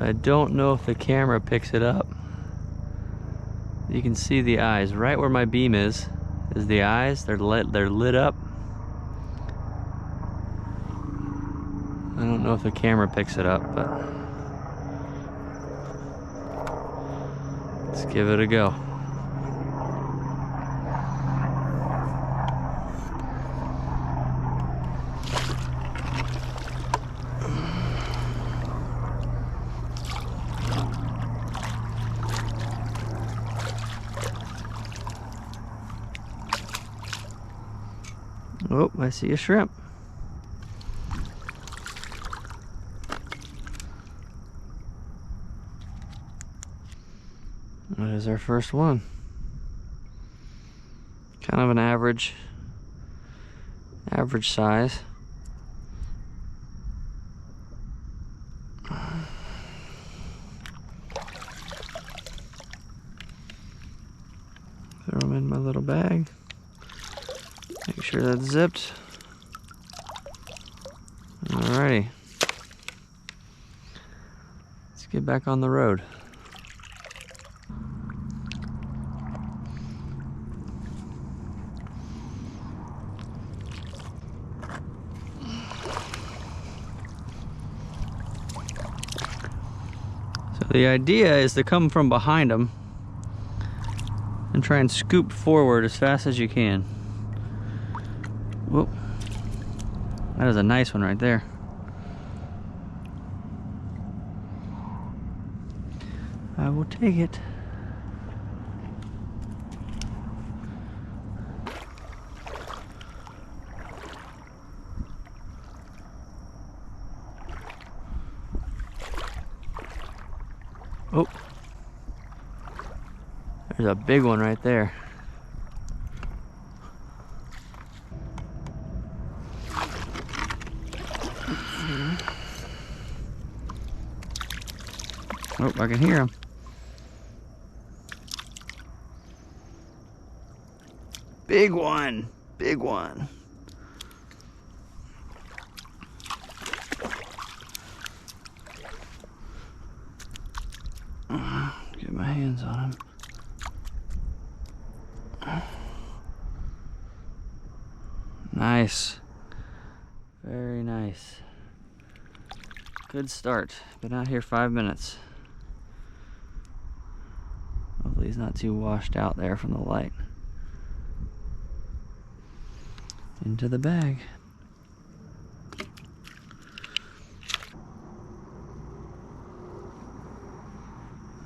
I don't know if the camera picks it up. You can see the eyes right where my beam is the eyes. They're lit up. I don't know if the camera picks it up, but let's give it a go. Oh, I see a shrimp. That is our first one. Kind of an average size. Throw them in my little bag. Make sure that's zipped. Alrighty. Let's get back on the road. So the idea is to come from behind them and try and scoop forward as fast as you can. Whoa. That is a nice one right there. I will take it. Oh. There's a big one right there. Oh, I can hear him. Big one, big one. Get my hands on him. Nice. Very nice. Good start. Been out here 5 minutes. Hopefully he's not too washed out there from the light. Into the bag.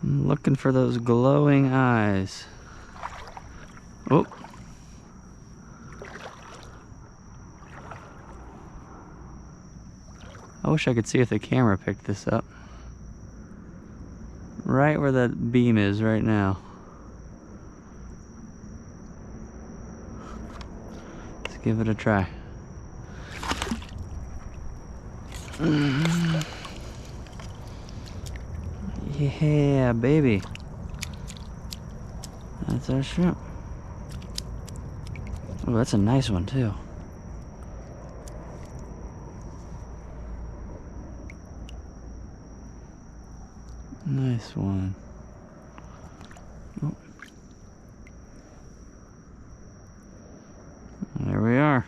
I'm looking for those glowing eyes. Oh. I wish I could see if the camera picked this up. Right where that beam is right now. Let's give it a try. Yeah, baby. That's our shrimp. Oh, that's a nice one too. Nice one. Oh. There we are.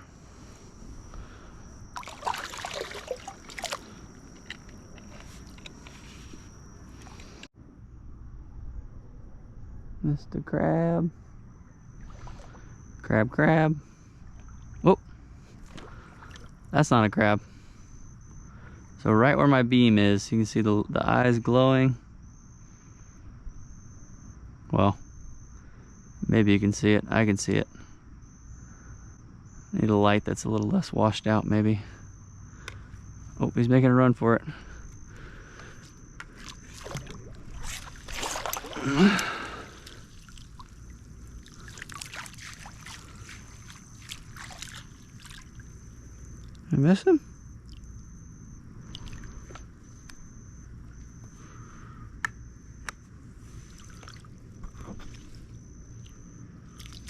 Mr. Crab. Crab, crab. Oh, that's not a crab. So right where my beam is, you can see the eyes glowing. Well, maybe you can see it. I can see it. Need a light that's a little less washed out, maybe. Oh, he's making a run for it. I miss him?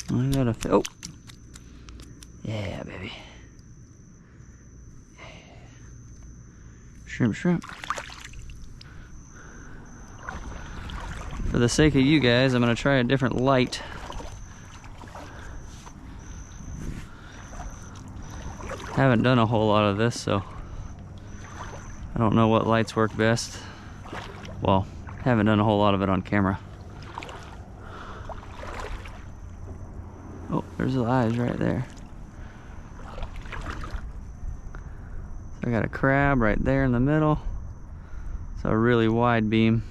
I got a oh, yeah, baby. Shrimp, shrimp. For the sake of you guys, I'm gonna try a different light. Haven't done a whole lot of this, so I don't know what lights work best. Well, haven't done a whole lot of it on camera. Oh, there's the eyes right there. I got a crab right there in the middle. It's a really wide beam.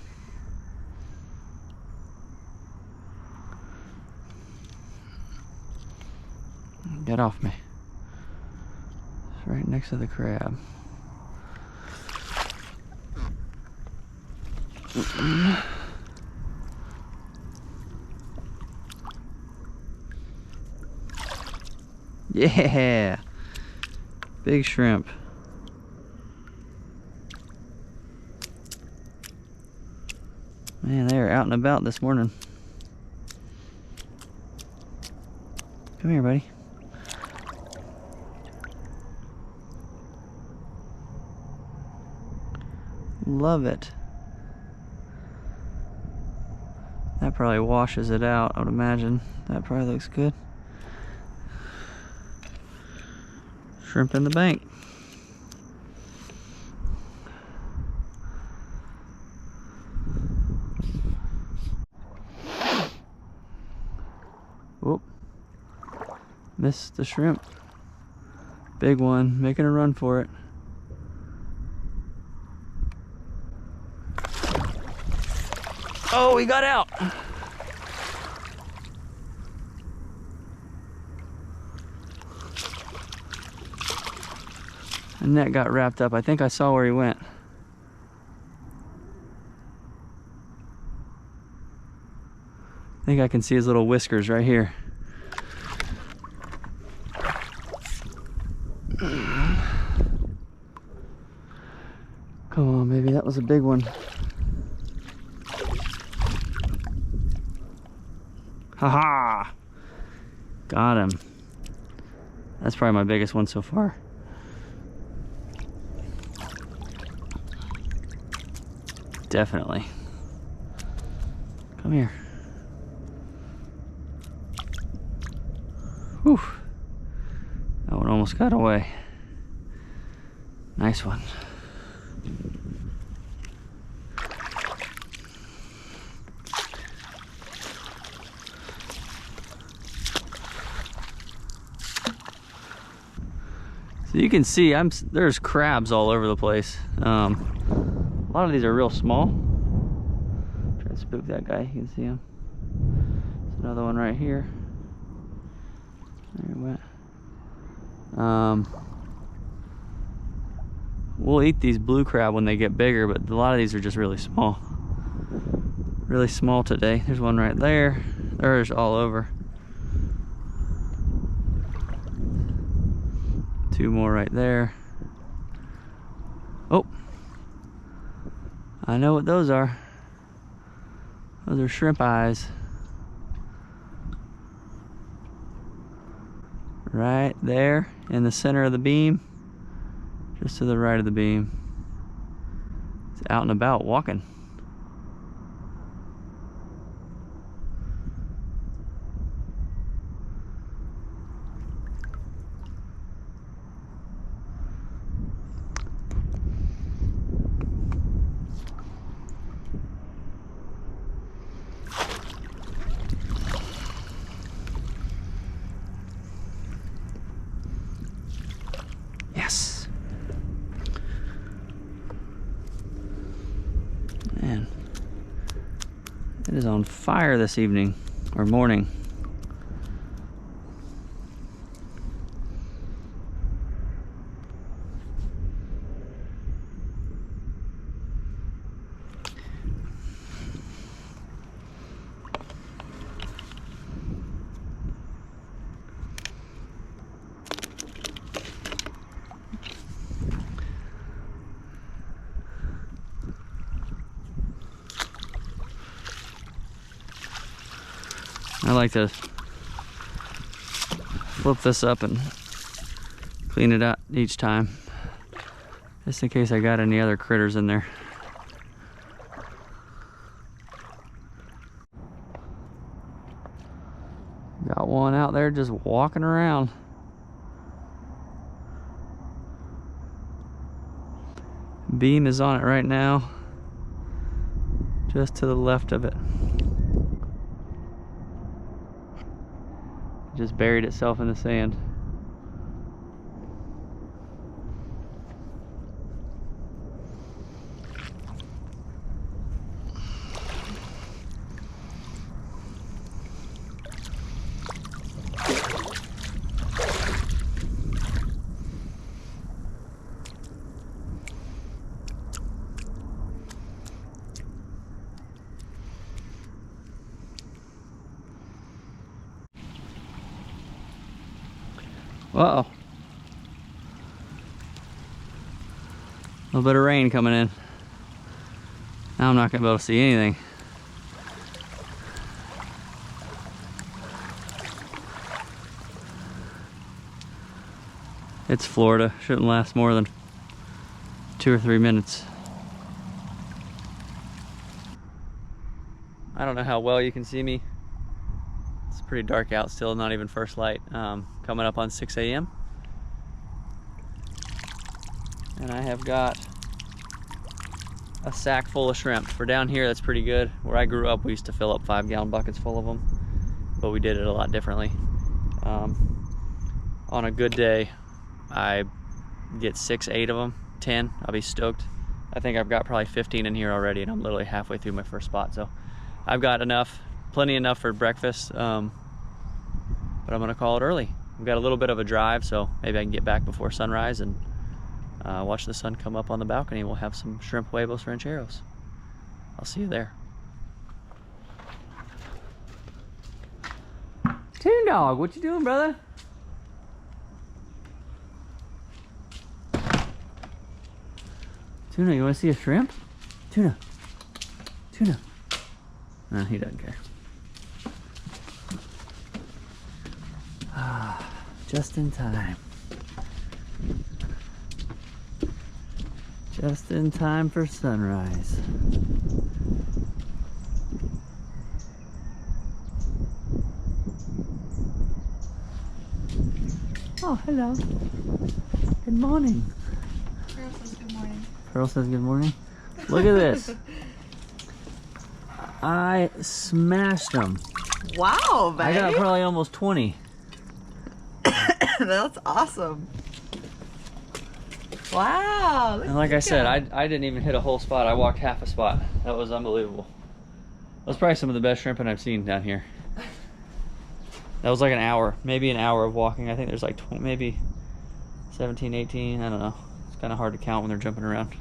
Get off me. It's right next to the crab. Yeah! Big shrimp. Man, they are out and about this morning. Come here, buddy. Love it. That probably washes it out, I would imagine. That probably looks good. Shrimp in the bank. Whoop. Missed the shrimp. Big one, making a run for it. Oh, he got out. The net got wrapped up. I think I saw where he went. I think I can see his little whiskers right here. Come on, baby, that was a big one. Haha! Got him. That's probably my biggest one so far. Definitely. Come here. Whew. That one almost got away. Nice one. So you can see there's crabs all over the place. A lot of these are real small. Try to spook that guy, you can see him. There's another one right here. There he went. We'll eat these blue crab when they get bigger, but a lot of these are just really small. Really small today. There's one right there. There's all over. Two more right there. Oh, I know what those are. Those are shrimp eyes. Right there in the center of the beam, just to the right of the beam. It's out and about walking. Yes. Man, it is on fire this evening or morning. I like to flip this up and clean it out each time, just in case I got any other critters in there. there just walking around. Beam is on it right now, just to the left of it. Just buried itself in the sand. Uh-oh. A little bit of rain coming in. Now I'm not gonna be able to see anything. It's Florida. Shouldn't last more than 2 or 3 minutes. I don't know how well you can see me. It's pretty dark out still, not even first light. Coming up on 6 a.m. And I have got a sack full of shrimp. For down here, that's pretty good. Where I grew up, we used to fill up 5-gallon buckets full of them, but we did it a lot differently. On a good day, I get 6, 8 of them, 10, I'll be stoked. I think I've got probably 15 in here already, and I'm literally halfway through my first spot. So I've got enough, plenty enough for breakfast, but I'm gonna call it early. We've got a little bit of a drive, so maybe I can get back before sunrise and watch the sun come up on the balcony. We'll have some shrimp huevos rancheros. I'll see you there. Toon Dog, what you doing, brother? Tuna, you want to see a shrimp? Tuna. Tuna. No, he doesn't care. Ah, just in time. Just in time for sunrise. Oh, hello. Good morning. Pearl says good morning. Pearl says good morning. Look at this. I smashed them. Wow, babe. I got probably almost 20. That's awesome. Wow. And like I said, I didn't even hit a whole spot. I walked half a spot. That was unbelievable. That was probably some of the best shrimping I've seen down here. That was like an hour, maybe an hour of walking. I think there's like maybe 17, 18, I don't know. It's kind of hard to count when they're jumping around.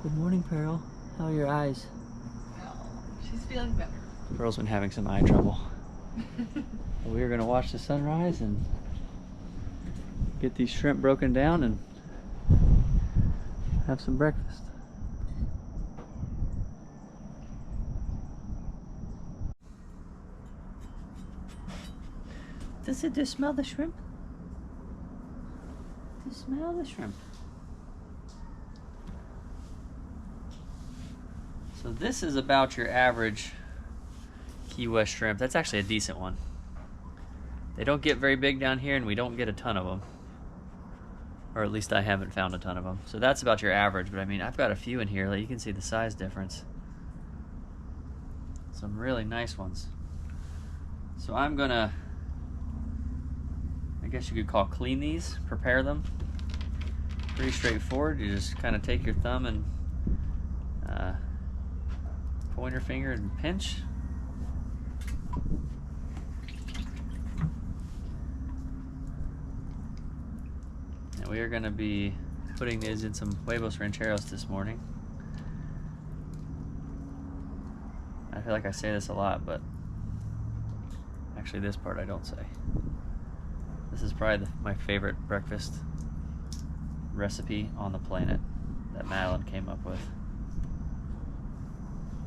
Good morning, Pearl. How are your eyes? Oh, she's feeling better. Pearl's been having some eye trouble. We are gonna watch the sunrise and get these shrimp broken down and have some breakfast. Does it just smell the shrimp? Do you smell the shrimp? So this is about your average Key West shrimp. That's actually a decent one. They don't get very big down here, and we don't get a ton of them. Or at least I haven't found a ton of them. So that's about your average, but I mean, I've got a few in here. Like, you can see the size difference. Some really nice ones. So I'm gonna, I guess you could call clean these, prepare them. Pretty straightforward. You just kind of take your thumb and pointer finger and pinch. And we are going to be putting these in some Huevos Rancheros this morning. I feel like I say this a lot, but actually this part I don't say. This is probably my favorite breakfast recipe on the planet that Madeline came up with.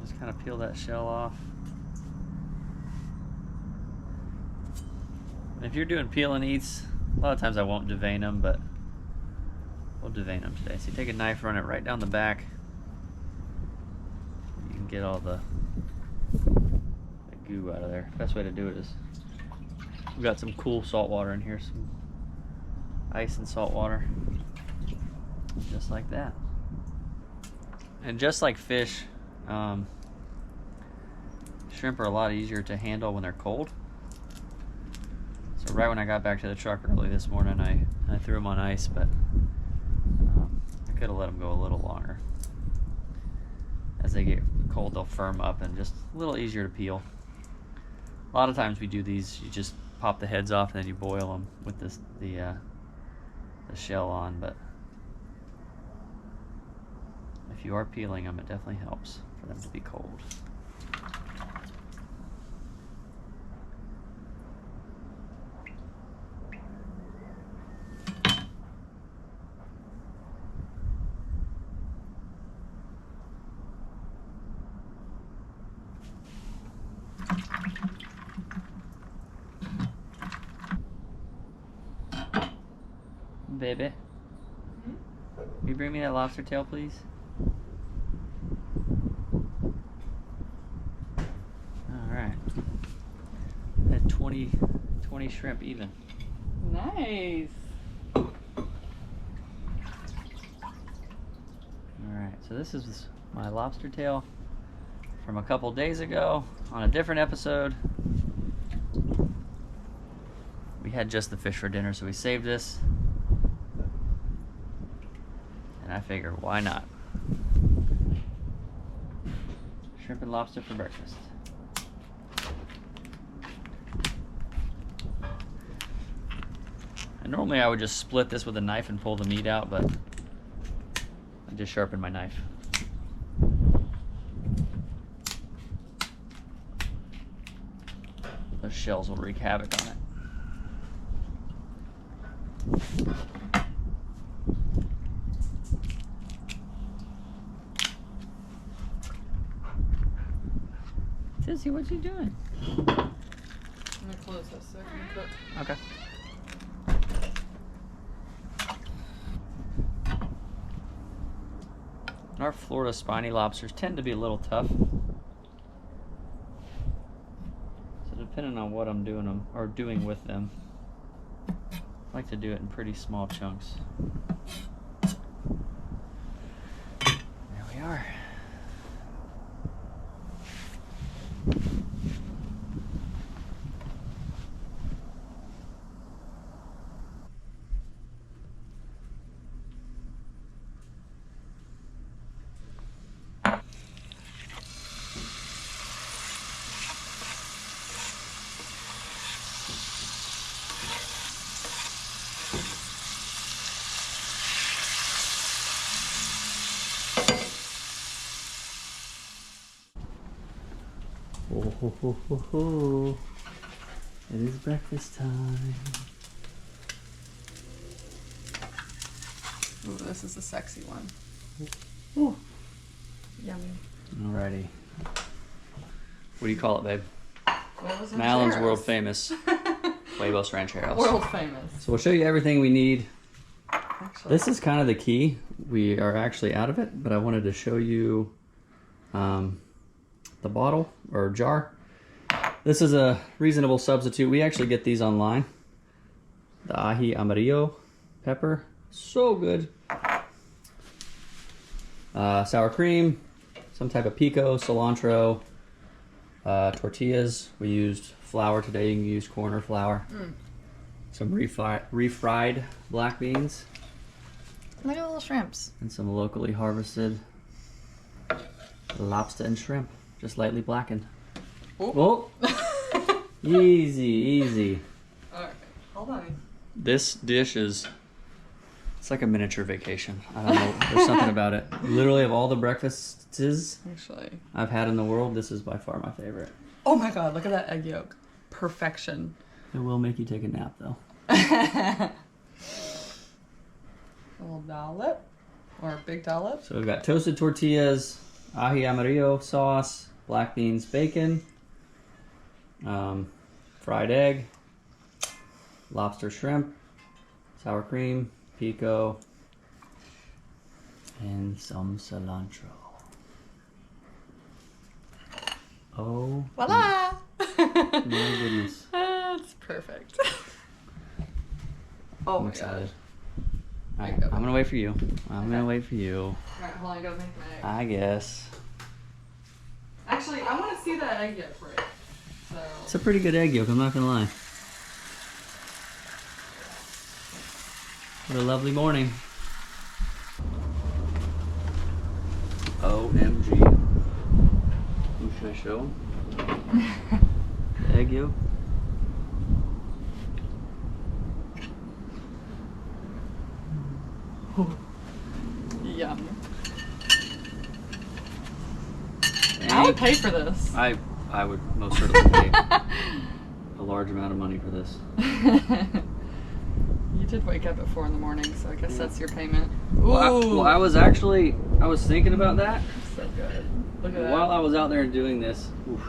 Just kind of peel that shell off. And if you're doing peel and eats, a lot of times I won't devein them, but we'll devein them today. So you take a knife, run it right down the back. You can get all the goo out of there. Best way to do it is, we've got some cool salt water in here, some ice and salt water, just like that. And just like fish, shrimp are a lot easier to handle when they're cold. So right when I got back to the truck early this morning, I threw them on ice, but I could have let them go a little longer. As they get cold, they'll firm up and just a little easier to peel. A lot of times we do these, you just pop the heads off and then you boil them with the shell on, but if you are peeling them, it definitely helps for them to be cold. Baby, can you bring me that lobster tail, please? Alright. At 20 shrimp even. Nice. Alright, so this is my lobster tail from a couple days ago on a different episode. We had just the fish for dinner, so we saved this. And I figured, why not? Shrimp and lobster for breakfast. And normally I would just split this with a knife and pull the meat out, but I just sharpened my knife. Those shells will wreak havoc on it. Tizzy, what you doing? I'm gonna close this so I can cook. Okay. Our Florida spiny lobsters tend to be a little tough. So depending on what I'm doing with them, I like to do it in pretty small chunks. There we are. Oh, ho, ho, ho, ho. It is breakfast time. Ooh, this is the sexy one. Ooh. Yummy. Alrighty. What do you call it, babe? Huevos Madeline Rancheros. world famous Huevos Rancheros. World famous. So we'll show you everything we need. Actually. This is kind of the key. We are actually out of it, but I wanted to show you the bottle or jar. This is a reasonable substitute. We actually get these online. The ají amarillo pepper, so good. Sour cream, some type of pico, cilantro, tortillas. We used flour today. You can use corn or flour. Some refried black beans. Look at the little shrimps. And some locally harvested lobster and shrimp, just lightly blackened. Oh. Oh. Easy, easy. Alright, hold on. This dish is, it's like a miniature vacation. I don't know, there's something about it. Literally, of all the breakfasts Actually. I've had in the world, this is by far my favorite. Oh my god, look at that egg yolk. Perfection. It will make you take a nap, though. A little dollop. Or a big dollop. So we've got toasted tortillas, ají amarillo sauce, black beans, bacon, fried egg, lobster shrimp, sour cream, pico, and some cilantro. Oh. Voila! My goodness. That's perfect. Oh I'm my excited. gosh. Alright, I'm gonna wait for you. I'm gonna wait for you. Alright, hold on, I gotta make my egg. I guess. Actually, I want to see that egg yolk break. So. It's a pretty good egg yolk, I'm not gonna lie. What a lovely morning. OMG. Who should I show? The egg yolk? Yum. I would pay for this. I would most certainly pay a large amount of money for this. You did wake up at 4 in the morning, so I guess that's your payment. Well, I was thinking about that. So good. Look at that. While I was out there doing this, oof,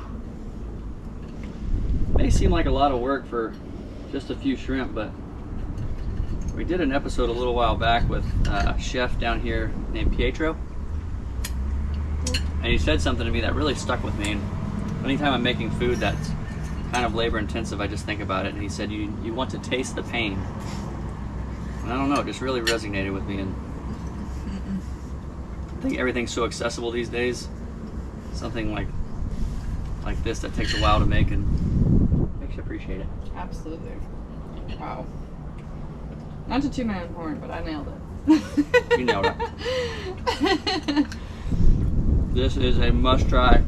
may seem like a lot of work for just a few shrimp, but we did an episode a little while back with a chef down here named Pietro, and he said something to me that really stuck with me. And anytime I'm making food that's kind of labor intensive, I just think about it. And he said, you want to taste the pain. And I don't know, it just really resonated with me. And I think everything's so accessible these days. Something like this that takes a while to make and makes you appreciate it. Absolutely. Wow. Not to toot my own horn, but I nailed it. You nailed it. This is a must try.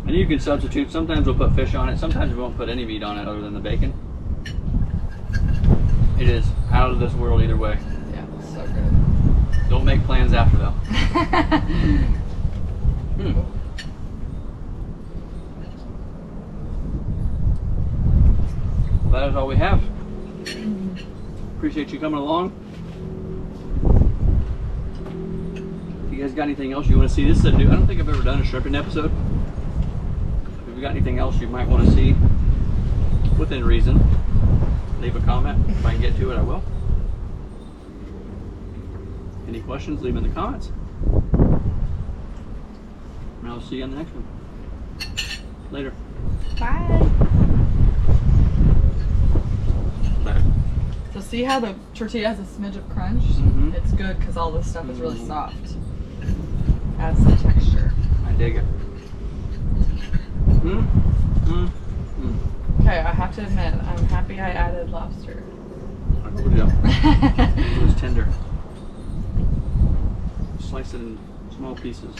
And you can substitute. Sometimes we'll put fish on it. Sometimes we won't put any meat on it other than the bacon. It is out of this world either way. Yeah, so good. Don't make plans after though. Well, that is all we have. Appreciate you coming along. If you guys got anything else you want to see, this is a new, I don't think I've ever done a shrimping episode. If you got anything else you might want to see, within reason, leave a comment. If I can get to it, I will. Any questions, leave them in the comments. And I'll see you on the next one. Later. Bye. Bye. So see how the tortilla has a smidge of crunch? Mhm. It's good because all this stuff is really soft. Adds some texture. I dig it. Okay, I have to admit, I'm happy I added lobster. I told you. It was tender. Slice it in small pieces.